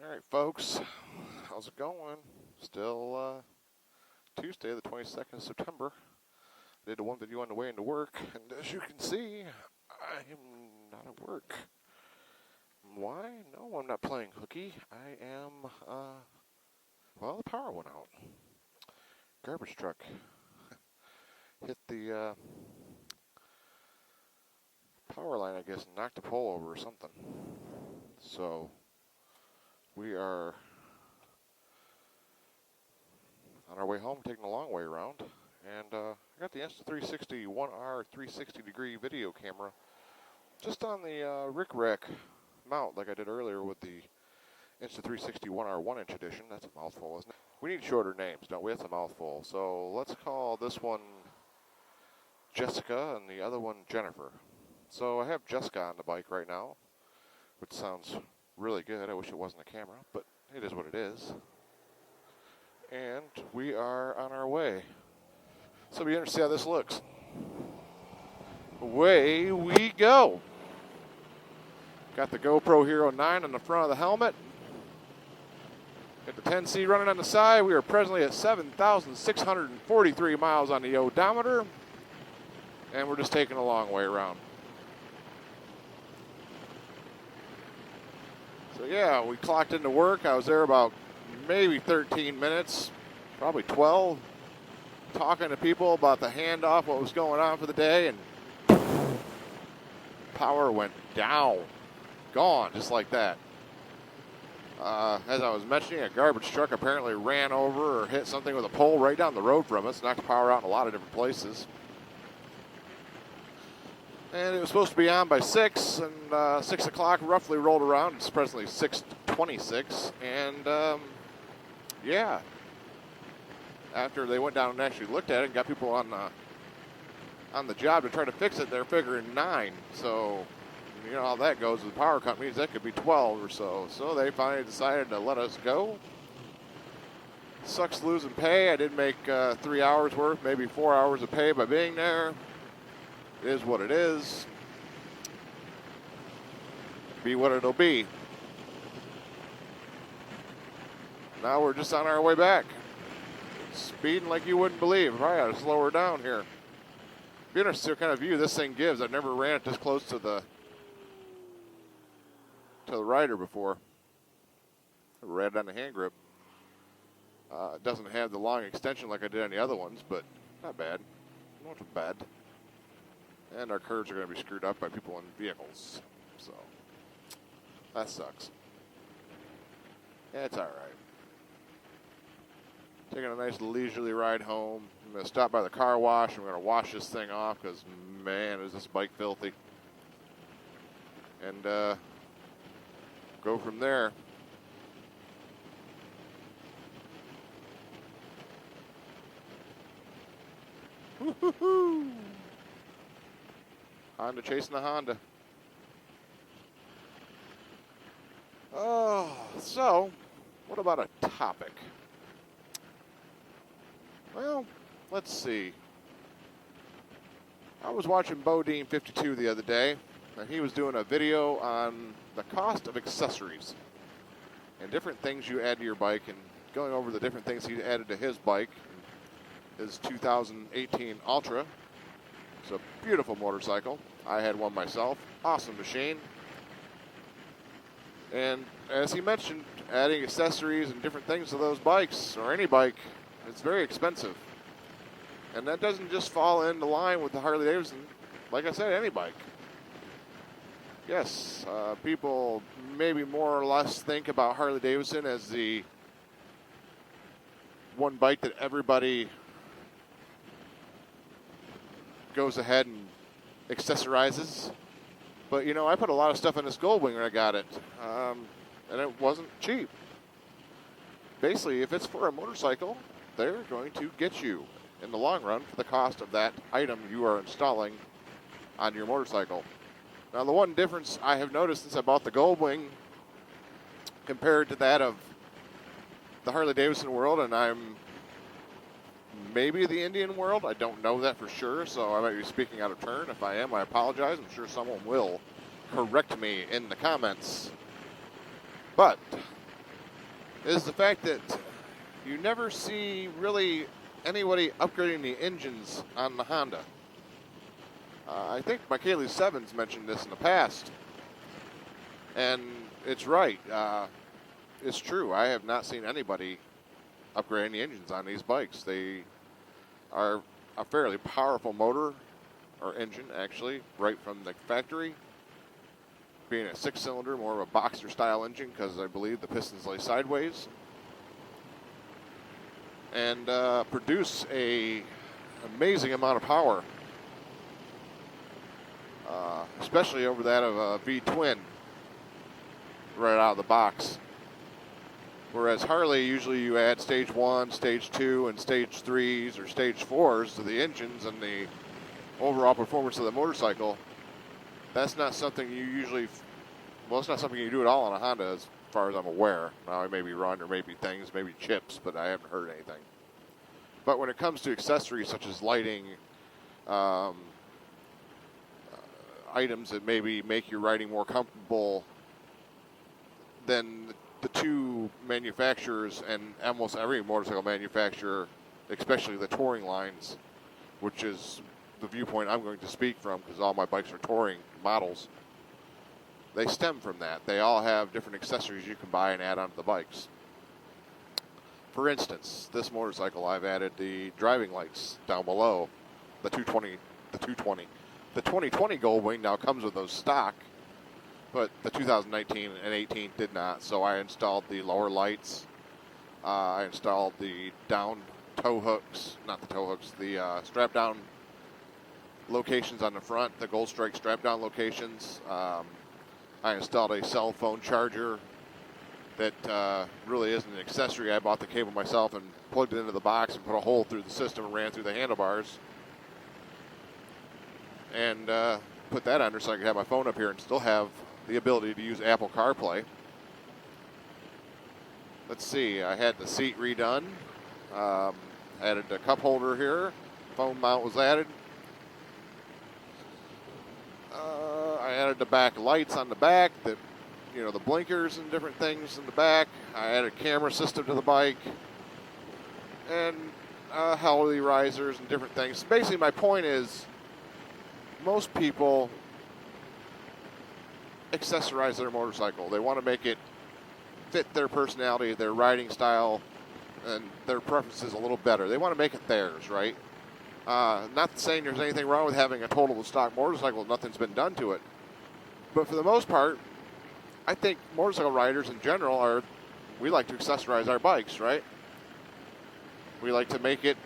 Alright folks, how's it going? Still Tuesday the 22nd of September. I did one video on the way into work, and as you can see, I am not at work. Why? No, I'm not playing hooky. I am, well, the power went out. Garbage truck hit the power line, I guess, and knocked the pole over or something. So we are on our way home, taking the long way around, and I got the Insta360 One R 360-degree video camera just on the Rick Rack mount like I did earlier with the Insta360 One R 1-inch edition. That's a mouthful, isn't it? We need shorter names, don't we? That's a mouthful. So let's call this one Jessica and the other one Jennifer. So I have Jessica on the bike right now, which sounds really good. I wish it wasn't a camera, but it is what it is. And we are on our way. So be interested to see how this looks. Away we go. Got the GoPro Hero 9 on the front of the helmet. Got the 10C running on the side. We are presently at 7,643 miles on the odometer. And we're just taking a long way around. So yeah, we clocked into work. I was there about maybe 13 minutes, probably 12, talking to people about the handoff, what was going on for the day, and power went down. Gone, just like that. As I was mentioning, a garbage truck apparently ran over or hit something with a pole right down the road from us, knocked the power out in a lot of different places. And it was supposed to be on by 6, and 6 o'clock roughly rolled around. It's presently 6:26, and yeah. After they went down and actually looked at it and got people on the job to try to fix it, they're figuring 9. So, you know how that goes with power companies. That could be 12 or so. So they finally decided to let us go. Sucks losing pay. I did make 3 hours worth, maybe 4 hours of pay by being there. It is what it is. Be what it'll be. Now we're just on our way back. Speeding like you wouldn't believe. Probably ought to slow her down here. Be interested to see what kind of view this thing gives. I've never ran it this close to the rider before. Never ran it on the hand grip. It doesn't have the long extension like I did on the other ones, but not bad. Not bad. And our curves are going to be screwed up by people in vehicles. So that sucks. Yeah, it's all right. Taking a nice leisurely ride home. I'm going to stop by the car wash. I'm going to wash this thing off because, man, is this bike filthy. And go from there. Woo-hoo-hoo! Honda chasing the Honda. Oh, so what about a topic? Well, let's see. I was watching Bodine52 the other day, and he was doing a video on the cost of accessories and different things you add to your bike, and going over the different things he added to his bike, his 2018 Ultra. It's a beautiful motorcycle. I had one myself. Awesome machine. And as he mentioned, adding accessories and different things to those bikes, or any bike, it's very expensive. And that doesn't just fall into line with the Harley-Davidson. Like I said, any bike. Yes, people maybe more or less think about Harley-Davidson as the one bike that everybody goes ahead and accessorizes. But, you know, I put a lot of stuff in this Goldwing when I got it, and it wasn't cheap. Basically, if it's for a motorcycle, they're going to get you in the long run for the cost of that item you are installing on your motorcycle. Now, the one difference I have noticed since I bought the Goldwing compared to that of the Harley-Davidson world, and I'm maybe the Indian world, I don't know that for sure, so I might be speaking out of turn. If I am, I apologize. I'm sure someone will correct me in the comments. But is the fact that you never see really anybody upgrading the engines on the Honda. I think Michaeli Sevens mentioned this in the past, and it's right. It's true. I have not seen anybody upgrading the engines on these bikes. They are a fairly powerful motor, or engine actually, right from the factory. Being a 6-cylinder, more of a boxer style engine, because I believe the pistons lay sideways, and produce a amazing amount of power, especially over that of a V-twin right out of the box. Whereas Harley, usually you add stage 1, stage 2, and stage 3s or stage 4s to the engines and the overall performance of the motorcycle. That's not something you usually, well, it's not something you do at all on a Honda as far as I'm aware. Now, it may be run or maybe things, maybe chips, but I haven't heard anything. But when it comes to accessories such as lighting, items that maybe make your riding more comfortable, then the two manufacturers, and almost every motorcycle manufacturer, especially the touring lines, which is the viewpoint I'm going to speak from because all my bikes are touring models, they stem from that. They all have different accessories you can buy and add onto the bikes. For instance, this motorcycle, I've added the driving lights down below, the 220. The 2020 Goldwing now comes with those stock, but the 2019 and 18 did not, so I installed the lower lights. I installed the down tow hooks, not the tow hooks, the strap down locations on the front, the Gold Strike strap down locations. I installed a cell phone charger that really isn't an accessory. I bought the cable myself and plugged it into the box and put a hole through the system and ran through the handlebars. And put that under so I could have my phone up here and still have the ability to use Apple CarPlay. Let's see, I had the seat redone. Added a cup holder here. Phone mount was added. I added the back lights on the back, the blinkers and different things in the back. I added a camera system to the bike. And Howley risers and different things. Basically, my point is, most people accessorize their motorcycle. They want to make it fit their personality, their riding style, and their preferences a little better. They want to make it theirs, right? Not saying there's anything wrong with having a total stock motorcycle. Nothing's been done to it. But for the most part, I think motorcycle riders in general we like to accessorize our bikes, right? We like to make it,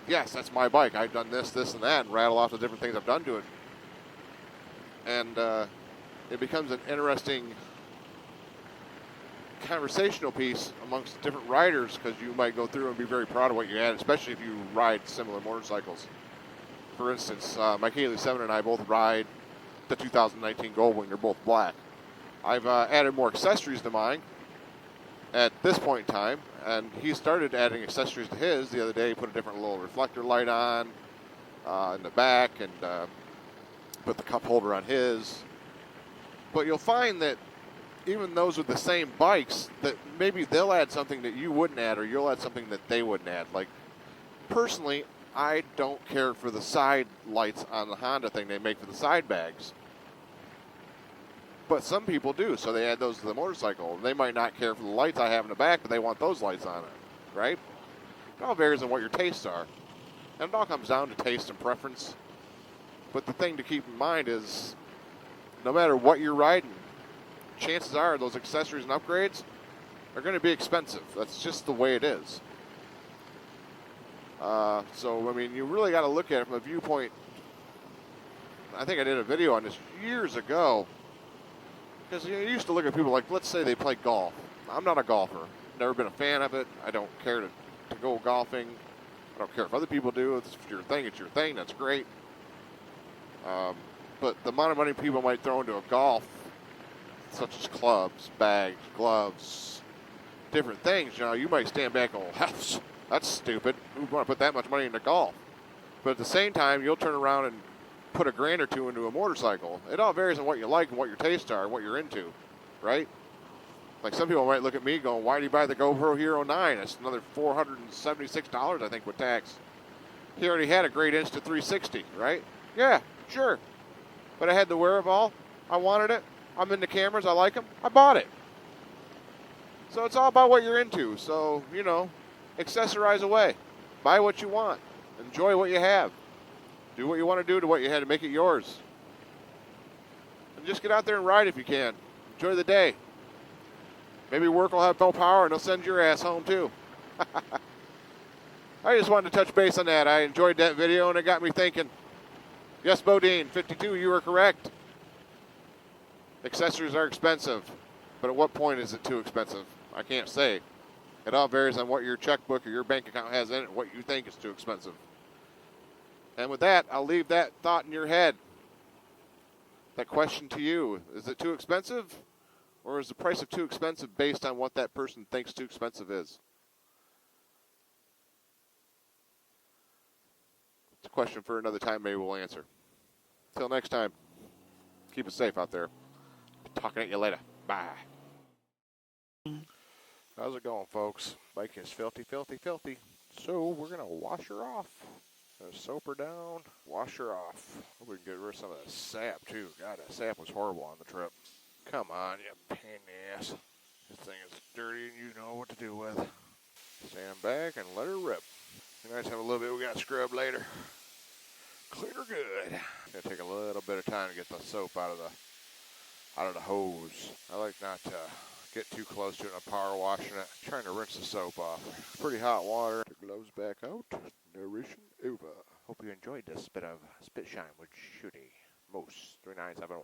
yes, that's my bike. I've done this, and that, and rattle off the different things I've done to it. And it becomes an interesting conversational piece amongst different riders, because you might go through and be very proud of what you add, especially if you ride similar motorcycles. For instance, Michaeli Seven and I both ride the 2019 Goldwing. They're both black. I've added more accessories to mine at this point in time, and he started adding accessories to his the other day. He put a different little reflector light on in the back, and put the cup holder on his. But you'll find that even those with the same bikes, that maybe they'll add something that you wouldn't add, or you'll add something that they wouldn't add. Like, personally, I don't care for the side lights on the Honda thing they make for the side bags. But some people do, so they add those to the motorcycle. They might not care for the lights I have in the back, but they want those lights on it, right? It all varies on what your tastes are. And it all comes down to taste and preference. But the thing to keep in mind is, no matter what you're riding, chances are those accessories and upgrades are going to be expensive. That's just the way it is. So, I mean, you really got to look at it from a viewpoint. I think I did a video on this years ago. Because you used to look at people like, let's say they play golf. I'm not a golfer. Never been a fan of it. I don't care to go golfing. I don't care if other people do. If it's your thing, it's your thing. That's great. But the amount of money people might throw into a golf, such as clubs, bags, gloves, different things, you might stand back and go, that's stupid. Who would want to put that much money into golf? But at the same time, you'll turn around and put $1,000 or $2,000 into a motorcycle. It all varies on what you like and what your tastes are and what you're into, right? Like some people might look at me going, why did you buy the GoPro Hero 9? It's another $476, I think, with tax. He already had a great Insta360, right? Yeah, sure. But I had the wherewithal. I wanted it. I'm into cameras. I like them. I bought it. So it's all about what you're into. So, you know, accessorize away. Buy what you want. Enjoy what you have. Do what you want to do to what you had to make it yours. And just get out there and ride if you can. Enjoy the day. Maybe work will have no power and they'll send your ass home too. I just wanted to touch base on that. I enjoyed that video and it got me thinking. Yes, Bodine, 52, you were correct. Accessories are expensive, but at what point is it too expensive? I can't say. It all varies on what your checkbook or your bank account has in it and what you think is too expensive. And with that, I'll leave that thought in your head. That question to you, is it too expensive? Or is the price of too expensive based on what that person thinks too expensive is? It's a question for another time, maybe we'll answer. Till next time, keep it safe out there. Talking at you later. Bye. How's it going, folks? Bike is filthy, filthy, filthy. So we're going to wash her off. Soap her down, wash her off. Hope we can get rid of some of that sap, too. God, that sap was horrible on the trip. Come on, you pain in the ass. This thing is dirty and you know what to do with. Stand back and let her rip. Be nice to have a little bit we got to scrub later. Clean her good. Gonna take a little bit of time to get the soap out of the hose. I like not to get too close to it. I'm power washing it. Trying to rinse the soap off. Pretty hot water. The gloves back out. Narration over. Hope you enjoyed this bit of Spit Shine with Shoei. Most 3971.